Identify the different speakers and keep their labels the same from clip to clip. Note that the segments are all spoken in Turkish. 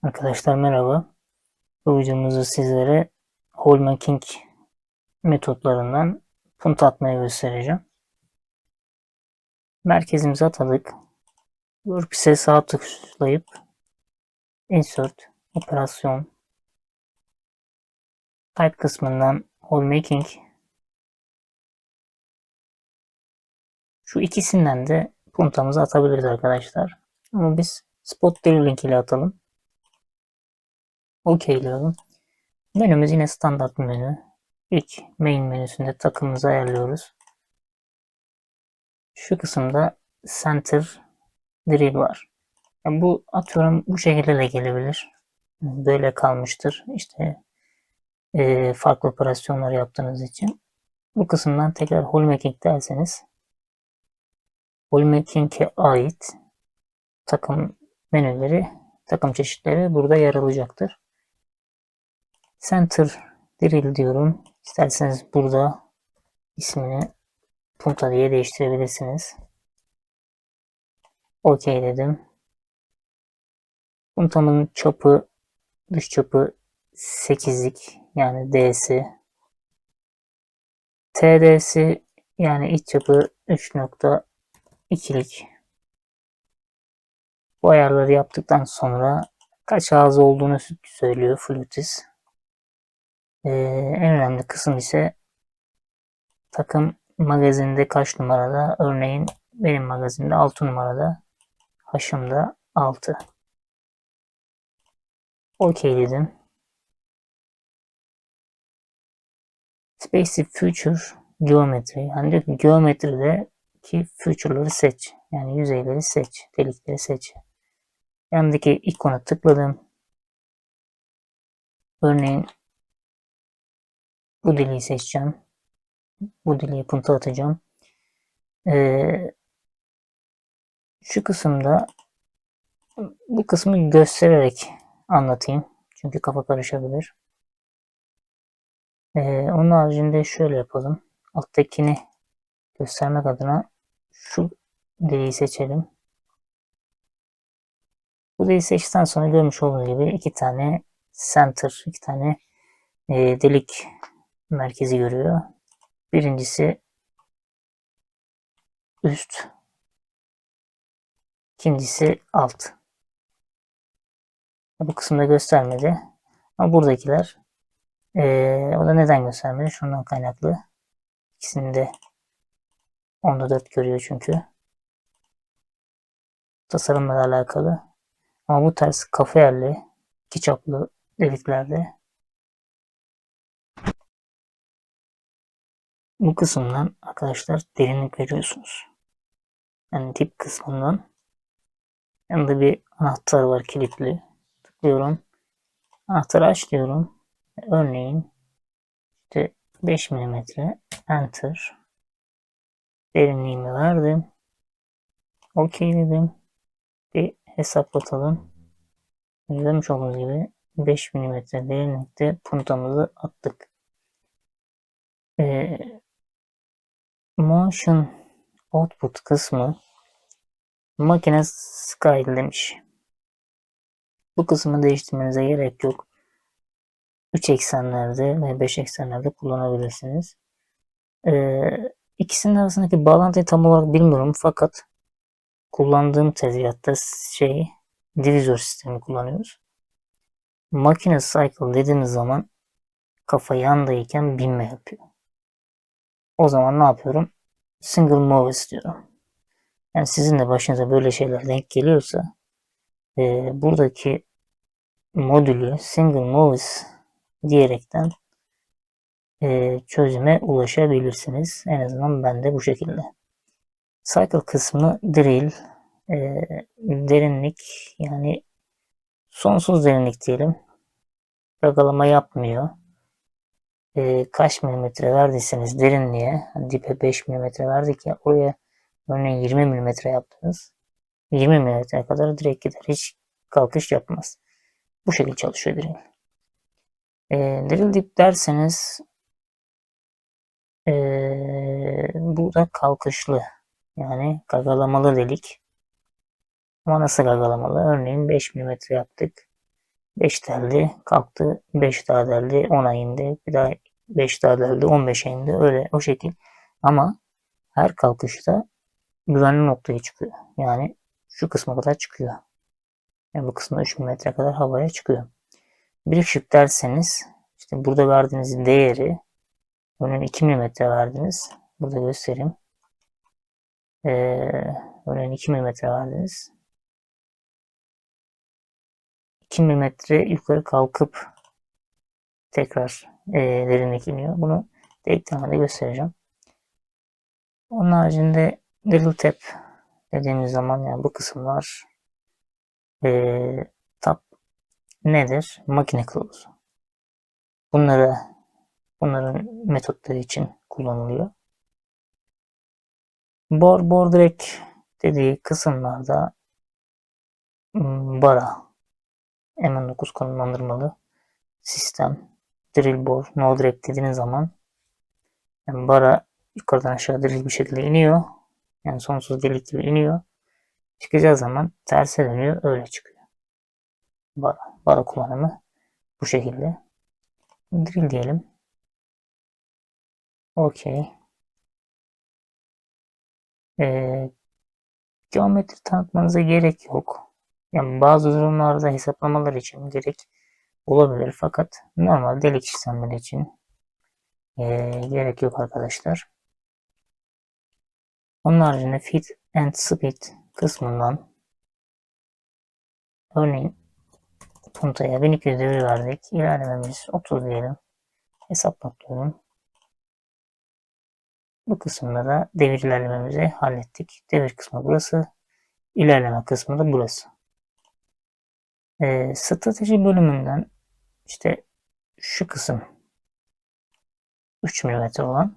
Speaker 1: Arkadaşlar merhaba. Bu videomuzda sizlere hole making metotlarından punta atmayı göstereceğim. Merkezimize atadık. WordPress'e sağ tıklayıp Insert, Operasyon, Type kısmından hole making. Şu ikisinden de puntamızı atabiliriz arkadaşlar. Ama biz Spot Drilling ile atalım. Okeyliyorum. Menümüz yine standart menü. İlk main menüsünde takımımızı ayarlıyoruz. Şu kısımda Center Drill var. Yani bu atıyorum bu şekilde de gelebilir. Böyle kalmıştır. İşte farklı operasyonlar yaptığınız için. Bu kısımdan tekrar hole making derseniz hole making'e ait takım menüleri, takım çeşitleri burada yer alacaktır. Center Drill diyorum. İsterseniz burada ismini Punta diye değiştirebilirsiniz. OK dedim. Puntamın çapı, dış çapı 8'lik yani D'si. TD'si yani iç çapı 3.2'lik. Bu ayarları yaptıktan sonra kaç ağız olduğunu söylüyor Flutis. En önemli kısım ise takım magazinde kaç numarada. Örneğin benim magazinde 6 numarada. Haşımda 6. OK dedim. Space Future Geometry. Yani diyor ki geometrideki future'ları seç. Yani yüzeyleri seç. Delikleri seç. Yanındaki ikona tıkladım. Örneğin bu deliği seçeceğim. Bu deliğe punta atacağım. Şu kısımda bu kısmı göstererek anlatayım. Çünkü kafa karışabilir. Onun haricinde şöyle yapalım. Alttakini göstermek adına şu deliği seçelim. Bu deliği seçtikten sonra görmüş olduğunuz gibi iki tane center, iki tane delik merkezi görüyor. Birincisi üst, ikincisi alt. Bu kısımda göstermedi. Ama buradakiler o da neden göstermedi? Şundan kaynaklı. İkisini de 10'da 4 görüyor çünkü. Tasarımla alakalı. Ama bu tarz kafa yerli, iki çaplı deliklerde bu kısımdan arkadaşlar derinlik veriyorsunuz. Yani dip kısmından yanında bir anahtar var kilitli. Tıklıyorum. Anahtarı aç diyorum. Örneğin işte 5 milimetre enter. Derinliğimi verdim. OK dedim. Bir hesaplatalım. Görmüş olduğunuz gibi 5 milimetre derinlikte puntamızı attık. Motion output kısmı makine scale demiş. Bu kısmı değiştirmenize gerek yok. 3 eksenlerde ve 5 eksenlerde kullanabilirsiniz. İkisinin arasındaki bağlantıyı tam olarak bilmiyorum fakat kullandığım tezgahta divizör sistemi kullanıyoruz. Makine cycle dediğimiz zaman kafa yandayken binme yapıyor. O zaman ne yapıyorum? Single move istiyorum. Yani sizin de başınıza böyle şeyler denk geliyorsa buradaki modülü single moves diyerekten çözüme ulaşabilirsiniz. En azından ben de bu şekilde. Cycle kısmı drill, e, derinlik yani sonsuz derinlik diyelim. Gagalama yapmıyor. Kaç milimetre verdiyseniz derinliğe, dipe 5 milimetre verdik ya oraya örneğin 20 milimetre yaptınız. 20 milimetre kadar direkt gider. Hiç kalkış yapmaz. Bu şekilde çalışıyor drill. Drill dip derseniz bu da kalkışlı. Yani gagalamalı delik. Ama nasıl gagalamalı? Örneğin 5 milimetre yaptık. 5 deldi, kalktı, 5 daha deldi, 10'a indi, bir daha 5 daha deldi, 15'e indi, öyle o şekil. Ama her kalkışta güvenli noktaya çıkıyor. Yani şu kısma kadar çıkıyor. Yani bu kısmda 3000 metre kadar havaya çıkıyor. Bir ışık derseniz işte burada verdiğiniz değeri, örneğin 2 milimetre verdiniz. Burada göstereyim. Örneğin 2 milimetre verdiniz. 2 milimetre yukarı kalkıp tekrar derinlik iniyor. Bunu eklemede göstereceğim. Onun haricinde little tap dediğimiz zaman yani bu kısımlar tap nedir? Makine kılavuzu. Bunların metotları için kullanılıyor. Bor direkt dediği kısımlarda bara M9 konumlandırmalı sistem, drill bor, no direct dediğiniz zaman yani bara yukarıdan aşağı drill bir şekilde iniyor. Yani sonsuz delik gibi iniyor. Çıkacağı zaman terse dönüyor, öyle çıkıyor. Bara kullanımı bu şekilde. Drill diyelim. Okey. Ee, Geometri tanıtmanıza gerek yok. Yani bazı durumlarda hesaplamalar için gerek olabilir fakat normal delik işlemleri için gerek yok arkadaşlar. Onun haricinde Fit and Speed kısmından örneğin puntaya 1200 devir verdik. İlerlememiz 30 diyelim. Hesaplatıyorum. Bu kısımda da devir ilerlememizi hallettik. Devir kısmı burası. İlerleme kısmı da burası. Strateji bölümünden işte şu kısım 3 mm olan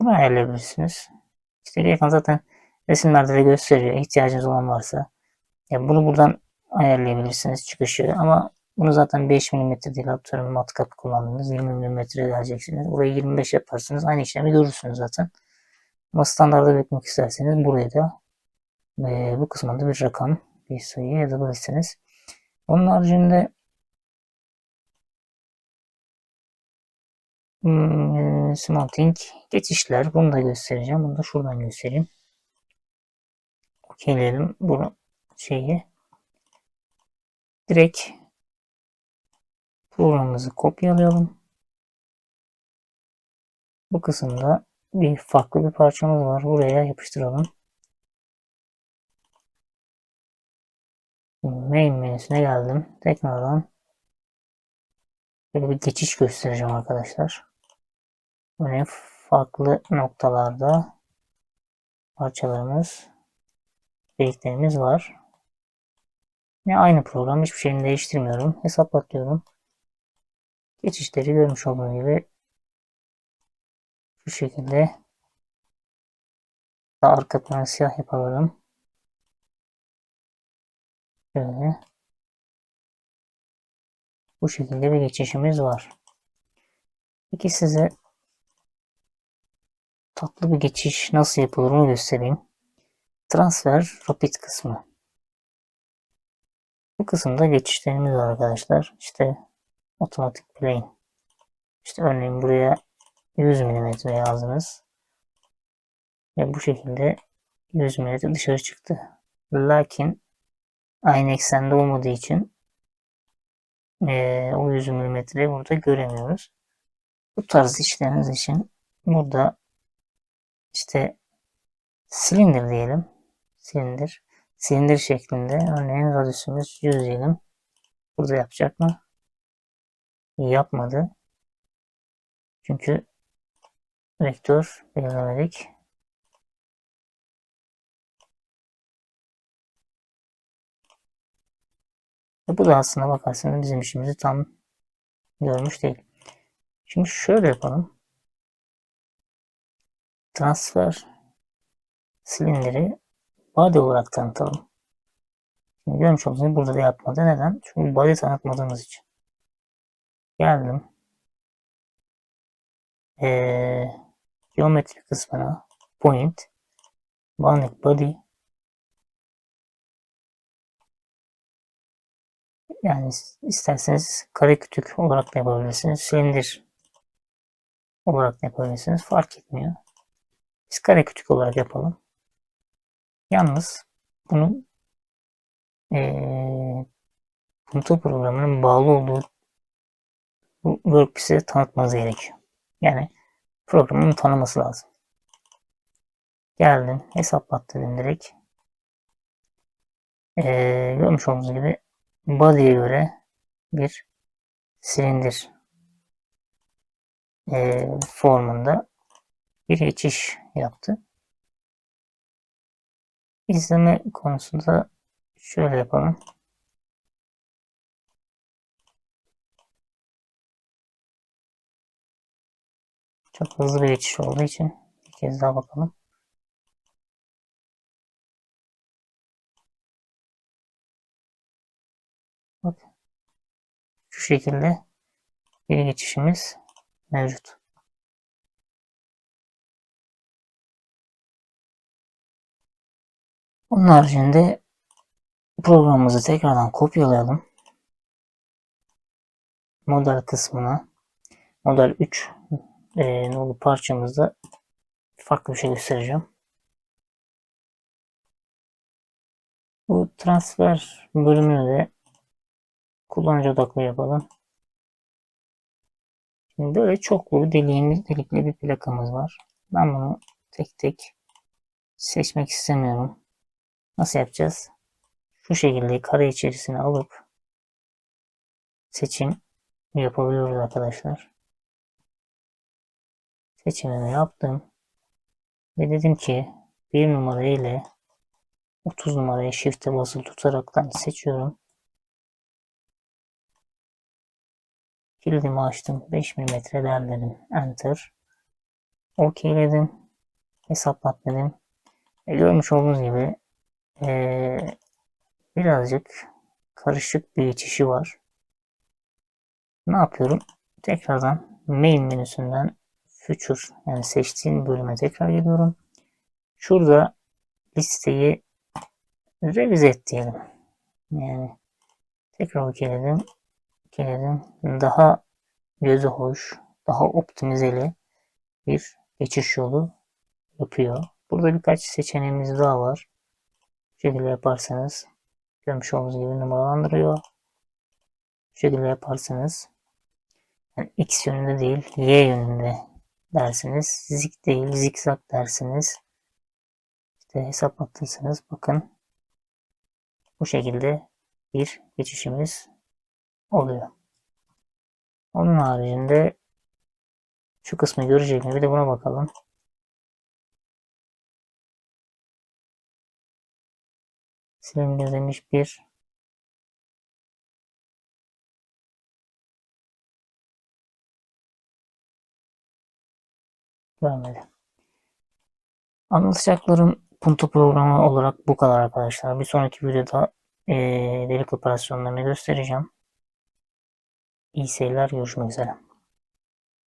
Speaker 1: bunu ayarlayabilirsiniz. İşte yakın zaten resimlerde de gösteriyor. İhtiyacınız olan varsa. Ya bunu buradan ayarlayabilirsiniz çıkışı ama bunu zaten 5 mm değil, atıyorum matkap kullandınız 20 mm vereceksiniz. Orayı 25 yaparsınız. Aynı işlemi görürsünüz zaten. Ama standarda beklemek isterseniz buraya da bu kısmında bir rakam, bir sayı yazabilirsiniz. Onun haricinde Smounting geçişler, bunu da göstereceğim. Bunu da şuradan göstereyim. Okeyleyelim bunu şeyi. Direkt programımızı kopyalayalım. Bu kısımda bir farklı bir parçamız var. Buraya yapıştıralım. Main menüsüne geldim. Tekrardan böyle bir geçiş göstereceğim arkadaşlar. Böyle farklı noktalarda parçalarımız, deliklerimiz var. Yine aynı program, hiçbir şeyini değiştirmiyorum. Hesaplatıyorum. Geçişleri görmüş olduğunuz gibi şu şekilde daha arka planı siyah yapalım. Şöyle. Bu şekilde bir geçişimiz var. Peki size tatlı bir geçiş nasıl yapılır onu göstereyim. Transfer Rapid kısmı. Bu kısımda geçişlerimiz var arkadaşlar. İşte Automatic Plane. İşte örneğin buraya 100 mm yazdınız. Ve bu şekilde 100 mm dışarı çıktı. Lakin aynı eksende olmadığı için o 100 mm'yi burada göremiyoruz. Bu tarz işleriniz için burada işte silindir diyelim. Silindir. Silindir şeklinde örneğin radyüsümüz 100 diyelim. Burada yapacak mı? Yapmadı. Çünkü vektör belirlemedik. Ve bu da aslına bakarsanız bizim işimizi tam görmüş değil. Şimdi şöyle yapalım. Transfer silindiri body olarak tanıtalım. Şimdi görmüş olduğunuz gibi burada da yapmadı. Neden? Çünkü body tanıtmadığımız için. Geldim. Geometri kısmına point, bounding body, Yani isterseniz kare kütük olarak da yapabilirsiniz. Silindir olarak da yapabilirsiniz. Fark etmiyor. Biz kare kütük olarak yapalım. Yalnız bunu komuta programının bağlı olduğu bu WordPress'e tanıtmanız gerekiyor. Yani programın tanıması lazım. Geldin, hesaplat dedim direkt. Görmüş olduğunuz gibi body'ye göre bir silindir formunda bir geçiş yaptı. İzleme konusunda şöyle yapalım. Çok hızlı bir geçiş olduğu için bir kez daha bakalım. Bak, şu şekilde bir geçişimiz mevcut. Onun haricinde programımızı tekrardan kopyalayalım. Model kısmına model 3 nolu parçamızda farklı bir şey göstereceğim. Bu transfer bölümünü de kullanıcı odaklı yapalım. Şimdi böyle çoklu delikli bir plakamız var. Ben bunu tek tek seçmek istemiyorum. Nasıl yapacağız? Şu şekilde kare içerisine alıp seçim yapabiliyoruz arkadaşlar. Seçimimi yaptım. Ve dedim ki 1 numara ile 30 numarayı shift'e basılı tutaraktan seçiyorum. Kilidimi açtım. 5 mm derledim. Enter. OK'ledim. Hesaplat dedim. Görmüş olduğunuz gibi birazcık karışık bir geçişi var. Ne yapıyorum? Tekrardan main menüsünden future yani seçtiğim bölüme tekrar geliyorum. Şurada listeyi revize et diyelim. Yani tekrar okeyledim. Daha gözü hoş, daha optimizeli bir geçiş yolu yapıyor. Burada birkaç seçeneğimiz daha var. Bu şekilde yaparsanız görmüş olduğunuz gibi numaralandırıyor. Bu şekilde yaparsanız yani X yönünde değil Y yönünde dersiniz. Zik değil zikzak dersiniz. İşte hesaplattıysanız bakın bu şekilde bir geçişimiz oluyor. Onun haricinde şu kısmı görecek mi? Bir de buna bakalım. Silindir demiş bir. Görmedi. Anlatacaklarım Punto programı olarak bu kadar arkadaşlar. Bir sonraki videoda delik operasyonlarını göstereceğim. İyi seyirler. Görüşmek üzere.